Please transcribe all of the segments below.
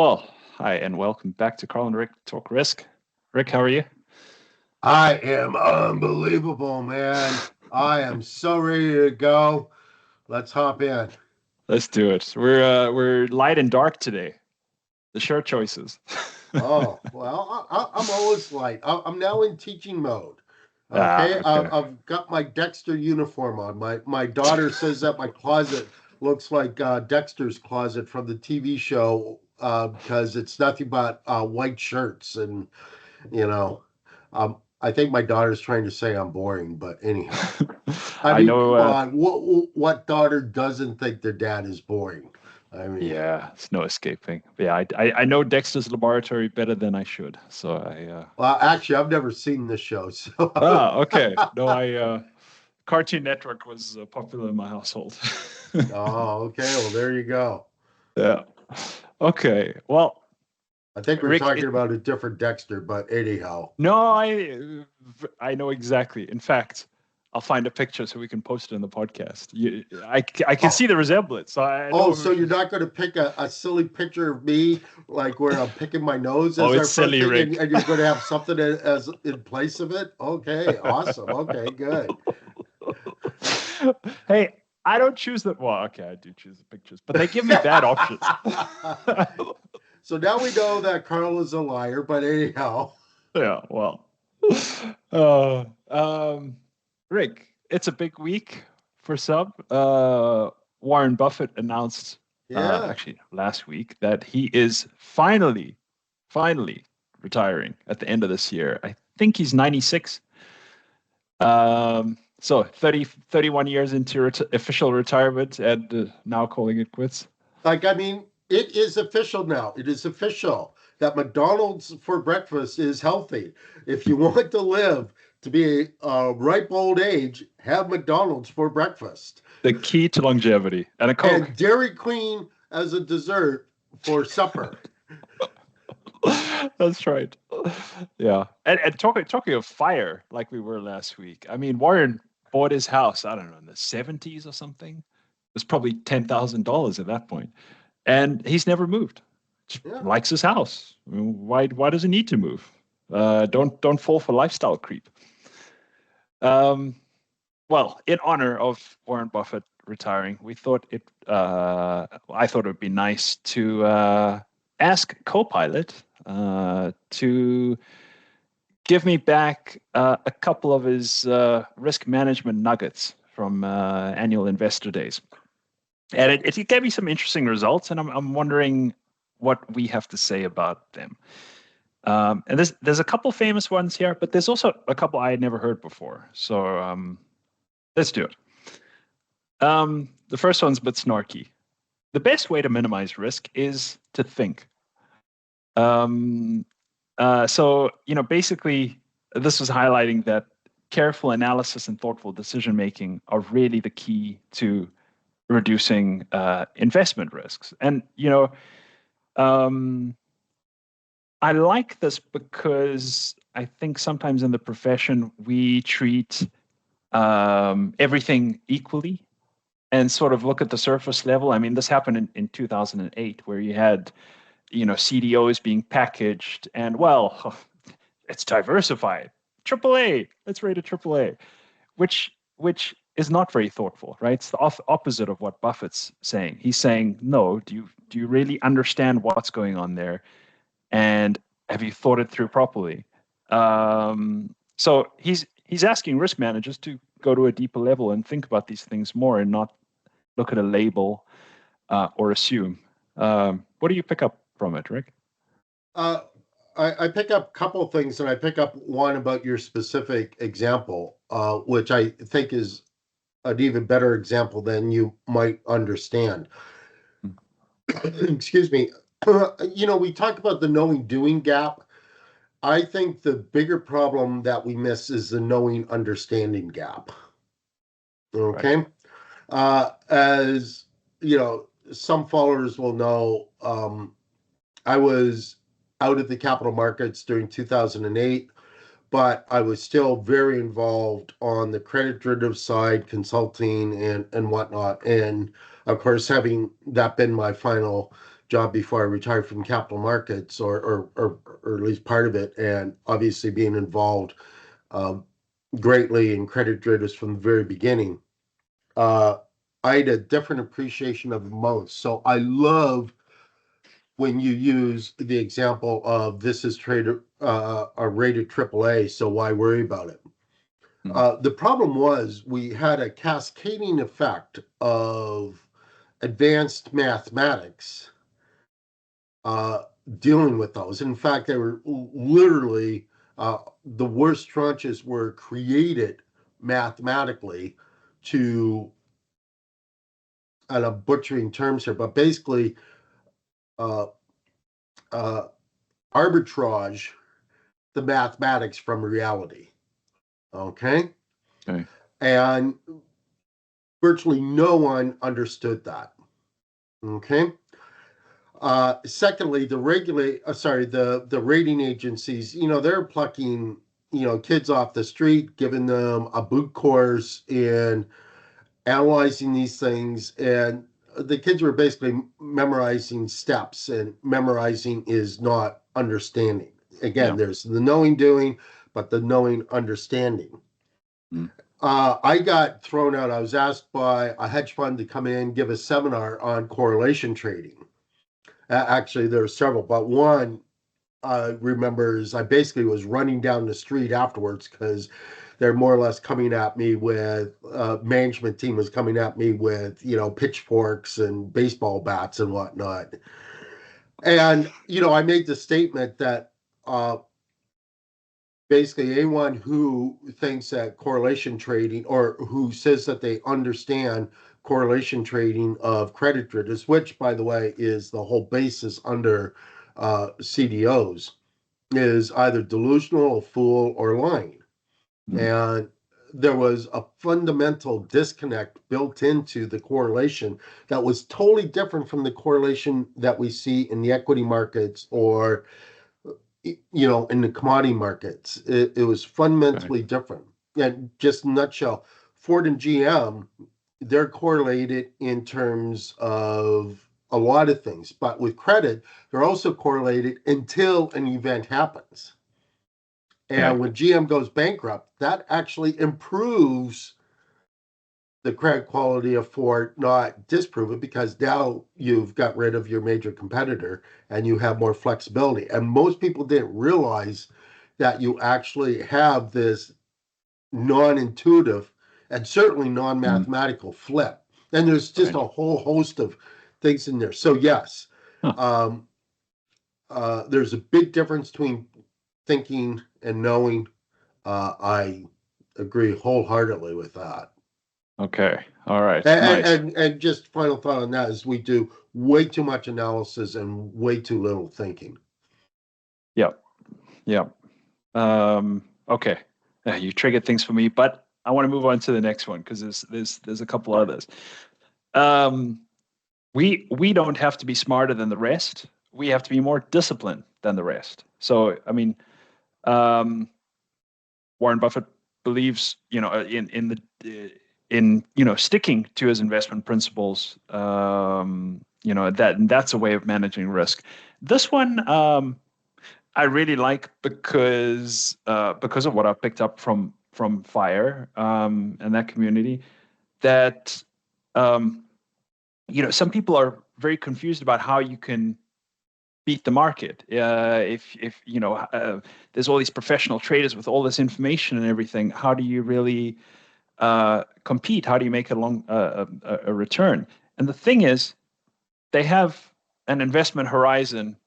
Well, hi, and welcome back to Carl and Rick Talk Risk. Rick, how are you? I am unbelievable, man. I am so ready to go. Let's hop in. Let's do it. We're light and dark today. The shirt choices. Oh, well, I'm always light. I'm now in teaching mode. Ah, Okay, okay. I've got my Dexter uniform on. My daughter says that my closet looks like Dexter's closet from the TV show because it's nothing but white shirts and you know, I think my daughter's trying to say I'm boring, but anyhow. I I mean, know. come on. What daughter doesn't think their dad is boring? I mean, Yeah, it's no escaping. But yeah, I know Dexter's Laboratory better than I should. So well, actually, I've never seen the show, so Okay. No, I Cartoon Network was popular in my household. oh, okay. Well, there you go. Yeah. Okay. Well, I think we're Rick, talking about a different Dexter, but anyhow. no, I know exactly. In fact, I'll find a picture so we can post it in the podcast. I can Oh, see the resemblance. So I oh, know so who you're she's. not going to pick a silly picture of me, like where I'm picking my nose Oh, as it's our first silly, thing, Rick. and you're going to have something as in place of it? Okay, awesome. Okay, good. Hey, I don't choose the. Well, okay, I do choose the pictures, but they give me bad options. So now we know that Carl is a liar, but anyhow. Yeah, well. Uh, um, Rick, it's a big week for some. Warren Buffett announced Yeah. actually last week that he is finally retiring at the end of this year. I think he's 96. So 31 years into official retirement and now calling it quits. I mean, it is official now. It is official that McDonald's for breakfast is healthy. If you want to live to be a ripe old age, have McDonald's for breakfast. The key to longevity and a Coke. And Dairy Queen as a dessert for supper. That's right. Yeah. And talking of fire, like we were last week. I mean, Warren bought his house, I don't know, in the 70s or something. It was probably $10,000 at that point. And he's never moved. Just Yeah. likes his house. I mean, why does he need to move? Don't fall for lifestyle creep. Um, well, in honor of Warren Buffett retiring, I thought it would be nice to ask Copilot to give me back a couple of his risk management nuggets from annual investor days. And it gave me some interesting results, and I'm wondering what we have to say about them. And there's a couple famous ones here, but there's also a couple I had never heard before. So let's do it. The first one's a bit snarky. The best way to minimize risk is to think. Um, basically, this was highlighting that careful analysis and thoughtful decision making are really the key to reducing investment risks. And um, I like this because I think sometimes in the profession we treat everything equally and sort of look at the surface level. I mean, this happened in 2008 where you had, CDOs being packaged and, well, it's diversified. AAA, let's rate it AAA, which is not very thoughtful, right? It's the opposite of what Buffett's saying. He's saying, no, do you really understand what's going on there? And have you thought it through properly? So he's asking risk managers to go to a deeper level and think about these things more and not look at a label or assume. What do you pick up from it, Rick? Uh, I pick up a couple of things, and I pick up one about your specific example, which I think is an even better example than you might understand. Excuse me. We talk about the knowing doing gap. I think the bigger problem that we miss is the knowing understanding gap. Right. Okay. As some followers will know, I was out of the capital markets during 2008, but I was still very involved on the credit derivative side, consulting and whatnot. And of course, having that been my final job before I retired from capital markets, or at least part of it, and obviously being involved greatly in credit derivatives from the very beginning. I had a different appreciation of most. So I love when you use the example of this is traded rated AAA, so why worry about it? The problem was we had a cascading effect of advanced mathematics dealing with those. In fact, they were literally the worst tranches were created mathematically to, and I'm butchering terms here, but basically uh, uh, arbitrage the mathematics from reality. Okay. Okay. And virtually no one understood that. Okay. Secondly, the rating agencies, they're plucking, kids off the street, giving them a boot course in analyzing these things, and the kids were basically memorizing steps, and memorizing is not understanding. Again, there's the knowing doing, but the knowing understanding. I got thrown out. I was asked by a hedge fund to come in, give a seminar on correlation trading. Actually, there were several, but one remembers I basically was running down the street afterwards because they're more or less coming at me with management team was coming at me with pitchforks and baseball bats and whatnot. And I made the statement that basically anyone who thinks that correlation trading, or who says that they understand correlation trading of credit derivatives, which by the way is the whole basis under CDOs, is either delusional, a fool, or lying. And there was a fundamental disconnect built into the correlation that was totally different from the correlation that we see in the equity markets, or in the commodity markets. It was fundamentally different. And just in a nutshell, Ford and GM, they're correlated in terms of a lot of things, but with credit, they're also correlated until an event happens. And when GM goes bankrupt, that actually improves the credit quality of Ford, not disprove it, because now you've got rid of your major competitor and you have more flexibility. And most people didn't realize that you actually have this non-intuitive and certainly non-mathematical flip. And there's just a whole host of things in there. So yes, there's a big difference between thinking and knowing. I agree wholeheartedly with that. Okay. All right. And, Nice. and just final thought on that is we do way too much analysis and way too little thinking. Yep. Yep. Okay. You triggered things for me, but I want to move on to the next one because there's a couple others. We don't have to be smarter than the rest. We have to be more disciplined than the rest. So, I mean, Warren Buffett believes, in sticking to his investment principles. That's a way of managing risk. This one I really like because of what I've picked up from FIRE and that community. That some people are very confused about how you can beat the market. If there's all these professional traders with all this information and everything, how do you really compete? How do you make a return? And the thing is, they have an investment horizon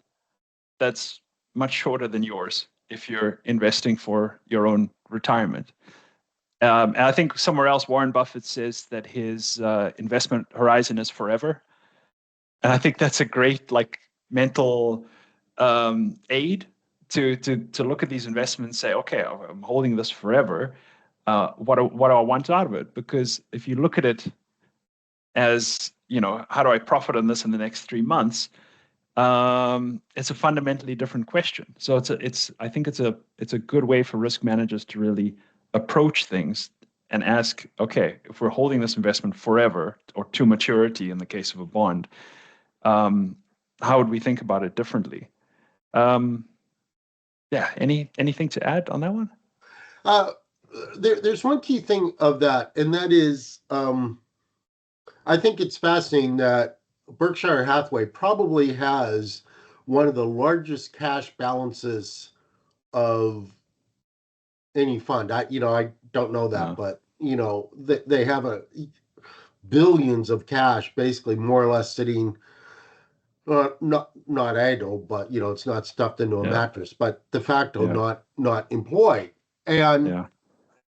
that's much shorter than yours if you're investing for your own retirement. And I think somewhere else, Warren Buffett says that his investment horizon is forever. And I think that's a great mental aid to look at these investments and say, okay, I'm holding this forever. What do I want out of it? Because if you look at it as, how do I profit on this in the next 3 months? It's a fundamentally different question. So I think it's a good way for risk managers to really approach things and ask, okay, if we're holding this investment forever or to maturity in the case of a bond, how would we think about it differently? Yeah. Anything to add on that one? There's one key thing of that, and that is, I think it's fascinating that Berkshire Hathaway probably has one of the largest cash balances of any fund. I don't know that, but they have billions of cash, basically more or less sitting, not idle, but it's not stuffed into a mattress, but de facto not employed. And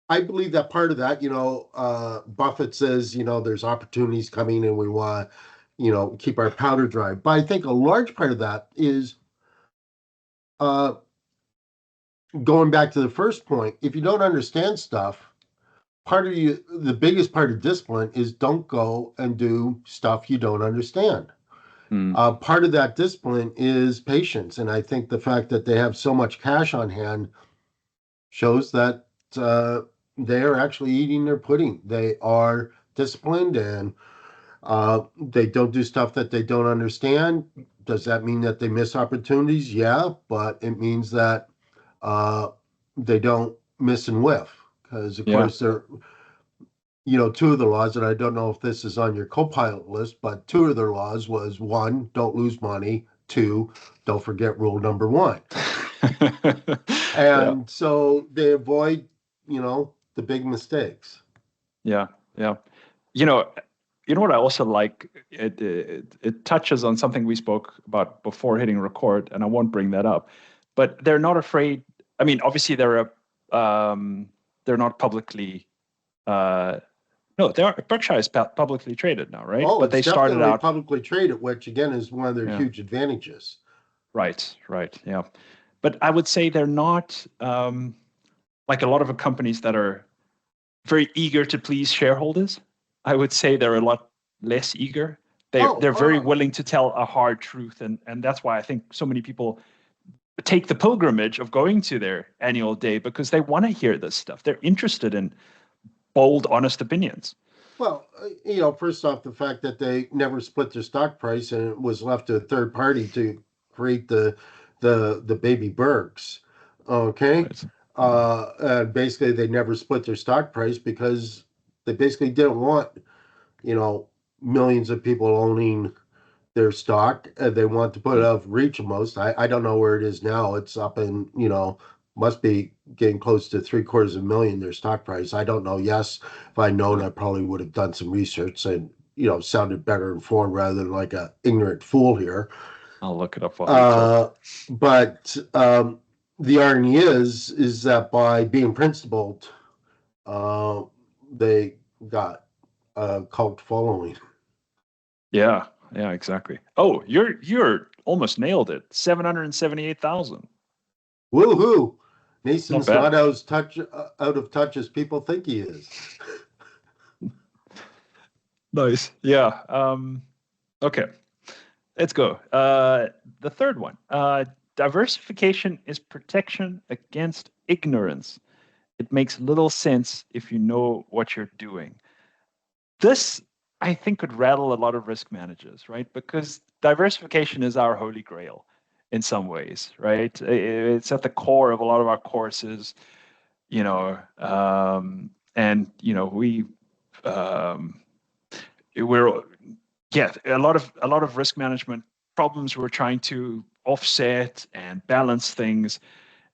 I believe that part of that, Buffett says, there's opportunities coming and we want to, keep our powder dry. But I think a large part of that is going back to the first point. If you don't understand stuff, the biggest part of discipline is don't go and do stuff you don't understand. Part of that discipline is patience. And I think the fact that they have so much cash on hand shows that they are actually eating their pudding. They are disciplined, and they don't do stuff that they don't understand. Does that mean that they miss opportunities? Yeah, but it means that they don't miss and whiff. Because, of course, they're, two of the laws, and I don't know if this is on your co-pilot list, but two of their laws was, one, don't lose money. Two, don't forget rule number one. And so they avoid, the big mistakes. Yeah. You know what I also like? It touches on something we spoke about before hitting record, and I won't bring that up. But they're not afraid. I mean, obviously they're not publicly. No, Berkshire is publicly traded now, right? Oh, but they started out publicly traded, which again is one of their huge advantages. Right. Yeah. But I would say they're not like a lot of companies that are very eager to please shareholders. I would say they're a lot less eager. They're very willing to tell a hard truth, and that's why I think so many people take the pilgrimage of going to their annual day, because they want to hear this stuff. They're interested in bold, honest opinions. Well, first off, the fact that they never split their stock price and it was left to a third party to create the baby Berks. Okay. Right. Basically they never split their stock price because they basically didn't want, millions of people owning their stock. They want to put it out of reach of most. I don't know where it is now. It's up in, must be getting close to 750,000, their stock price. I don't know. Yes, if I'd known, I probably would have done some research and, sounded better informed rather than like a ignorant fool here. I'll look it up. But the irony is that by being principled, they got a cult following. Yeah, exactly. Oh, you're almost nailed it. 778,000. Woohoo! Mason's not out of touch as people think he is. Nice. Yeah. Okay. Let's go. The third one. Diversification is protection against ignorance. It makes little sense if you know what you're doing. This, I think, could rattle a lot of risk managers, right? Because diversification is our holy grail in some ways, right? It's at the core of a lot of our courses, and we're a lot of risk management problems we're trying to offset and balance things,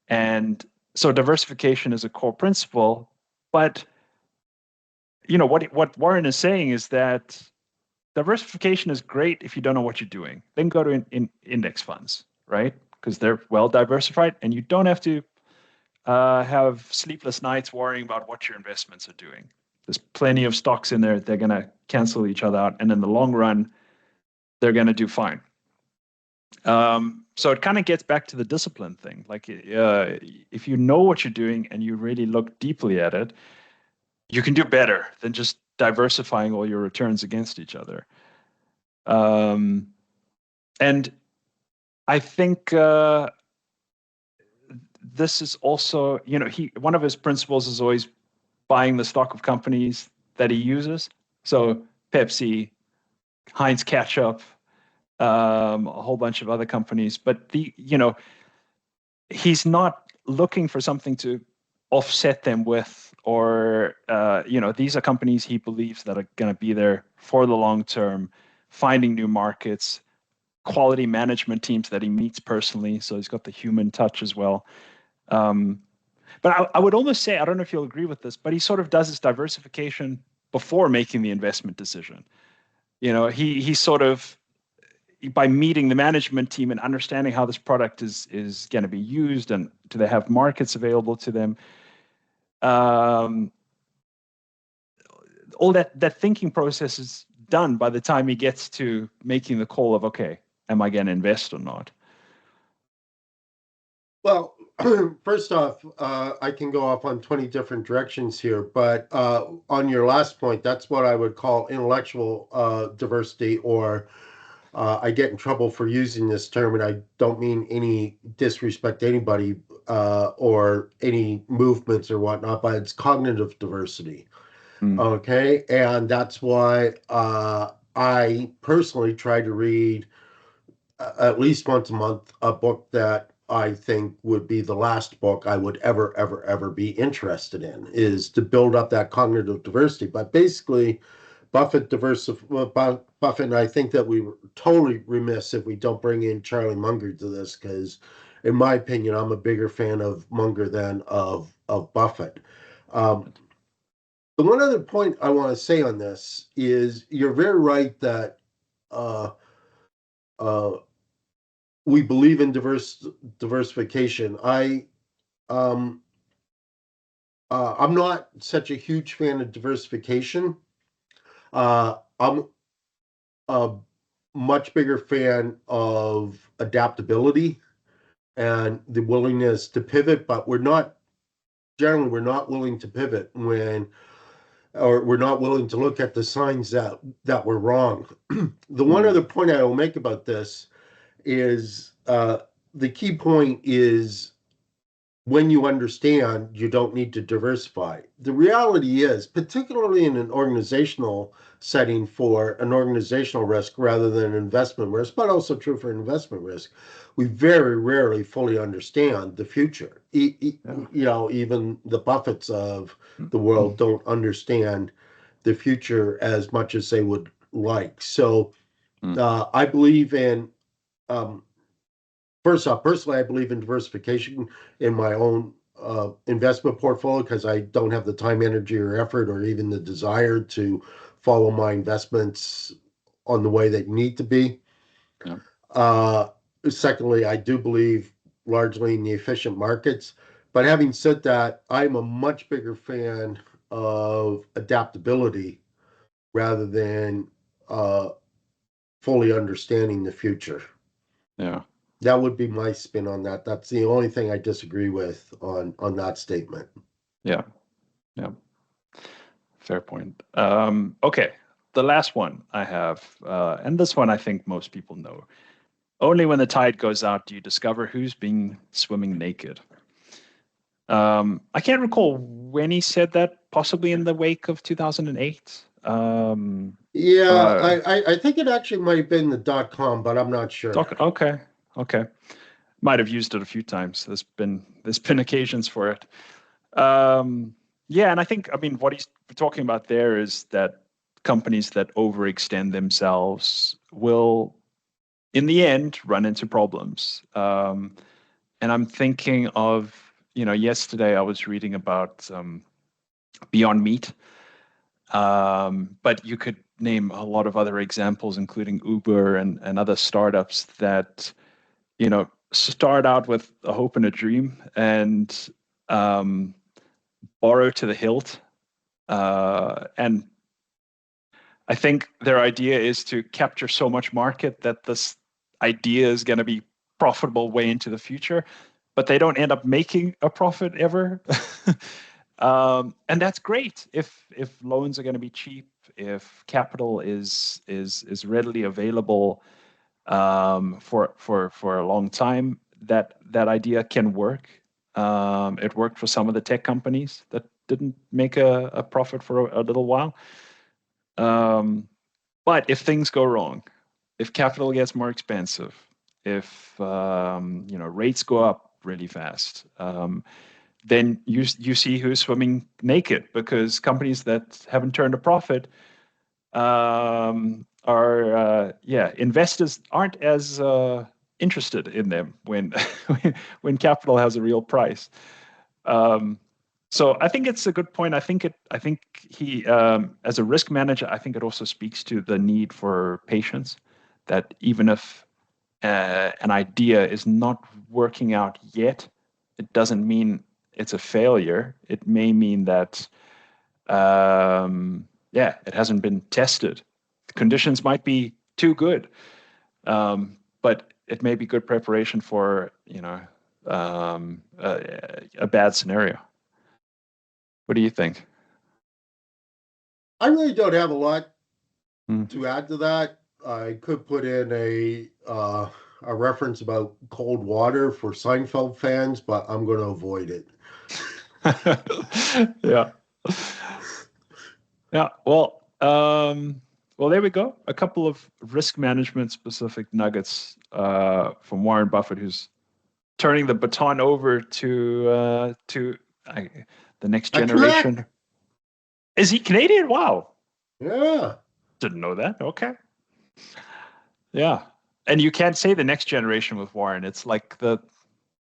and so diversification is a core principle. But what Warren is saying is that diversification is great if you don't know what you're doing. Then go to index funds, right? Because they're well diversified, and you don't have to have sleepless nights worrying about what your investments are doing. There's plenty of stocks in there. They're going to cancel each other out, and in the long run, they're going to do fine. So it kind of gets back to the discipline thing. Like, if you know what you're doing and you really look deeply at it, you can do better than just diversifying all your returns against each other. And I think this is also, one of his principles is always buying the stock of companies that he uses. So Pepsi, Heinz ketchup, a whole bunch of other companies. But he's not looking for something to offset them with, or these are companies he believes that are going to be there for the long term, finding new markets, quality management teams that he meets personally. So he's got the human touch as well. But I would almost say, I don't know if you'll agree with this, but he sort of does his diversification before making the investment decision. He sort of, by meeting the management team and understanding how this product is going to be used and do they have markets available to them, all that thinking process is done by the time he gets to making the call of, okay, am I going to invest or not? Well, first off, I can go off on 20 different directions here, but on your last point, that's what I would call intellectual diversity, or I get in trouble for using this term, and I don't mean any disrespect to anybody or any movements or whatnot, but it's cognitive diversity. Okay, and that's why I personally try to read at least once a month a book that I think would be the last book I would ever be interested in, is to build up that cognitive diversity. But basically, Buffett and I think that we were totally remiss if we don't bring in Charlie Munger to this, because in my opinion, I'm a bigger fan of Munger than of Buffett. The one other point I want to say on this is you're very right that uh, uh, we believe in diversification. I'm not such a huge fan of diversification. I'm a much bigger fan of adaptability and the willingness to pivot, but we're not willing to pivot or we're not willing to look at the signs that we're wrong. The one other point I will make about this is the key point is, when you understand, you don't need to diversify. The reality is, particularly in an organizational setting, for an organizational risk rather than an investment risk, but also true for investment risk, we very rarely fully understand the future. Even the Buffetts of the world don't understand the future as much as they would like. So I believe in first off, personally, I believe in diversification in my own investment portfolio, because I don't have the time, energy, or effort, or even the desire to follow my investments on the way they need to be. Yeah. Secondly, I do believe largely in the efficient markets. But having said that, I'm a much bigger fan of adaptability rather than fully understanding the future. Yeah. That would be my spin on that. That's the only thing I disagree with on that statement. Yeah. Yeah. Fair point. Okay. The last one I have, and this one I think most people know. Only when the tide goes out do you discover who's been swimming naked. I can't recall when he said that, possibly in the wake of 2008. I think it actually might have been the .com, but I'm not sure. Okay. Might have used it a few times. There's been occasions for it. And I think, what he's talking about there is that companies that overextend themselves will, in the end, run into problems. And I'm thinking of, yesterday I was reading about Beyond Meat, but you could name a lot of other examples, including Uber and other startups that, start out with a hope and a dream and borrow to the hilt. And I think their idea is to capture so much market that this idea is going to be profitable way into the future, but they don't end up making a profit ever. And that's great if loans are going to be cheap, if capital is readily available for a long time. That idea can work. It worked for some of the tech companies that didn't make a profit for a little while. But if things go wrong, if capital gets more expensive, if rates go up really fast, then you see who's swimming naked, because companies that haven't turned a profit investors aren't as interested in them when when capital has a real price. So I think it's a good point. I think he, as a risk manager, I think it also speaks to the need for patience. That even if an idea is not working out yet, it doesn't mean it's a failure. It may mean that it hasn't been tested. The conditions might be too good, but it may be good preparation for a bad scenario. What do you think? I really don't have a lot to add to that. I could put in a reference about cold water for Seinfeld fans, but I'm going to avoid it. Yeah. Yeah. Well, there we go. A couple of risk management specific nuggets from Warren Buffett, who's turning the baton over to the next generation. Is he Canadian? Wow. Yeah. Didn't know that. Okay. Yeah. And you can't say the next generation with Warren. It's like the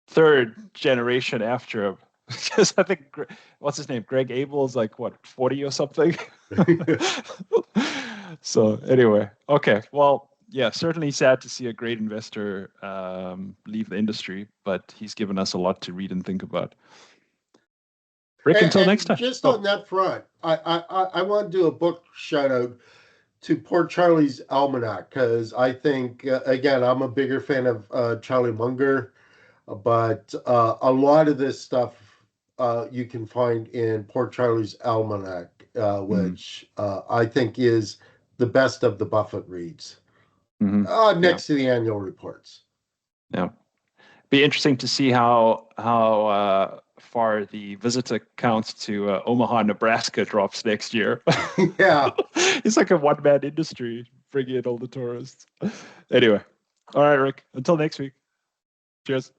third generation after him. Because I think, what's his name? Greg Abel is like, what, 40 or something? So anyway, okay. Well, yeah, certainly sad to see a great investor leave the industry, but he's given us a lot to read and think about. Rick, until next time. Just on that front, I want to do a book shout out to Port Charlie's Almanac, because I think, again, I'm a bigger fan of Charlie Munger, but a lot of this stuff you can find in Port Charlie's Almanac, which I think is the best of the Buffett reads, next to the annual reports. Yeah. Be interesting to see how far the visitor count to Omaha, Nebraska drops next year. Yeah. It's like a one-man industry, bringing in all the tourists. Anyway. All right, Rick. Until next week. Cheers.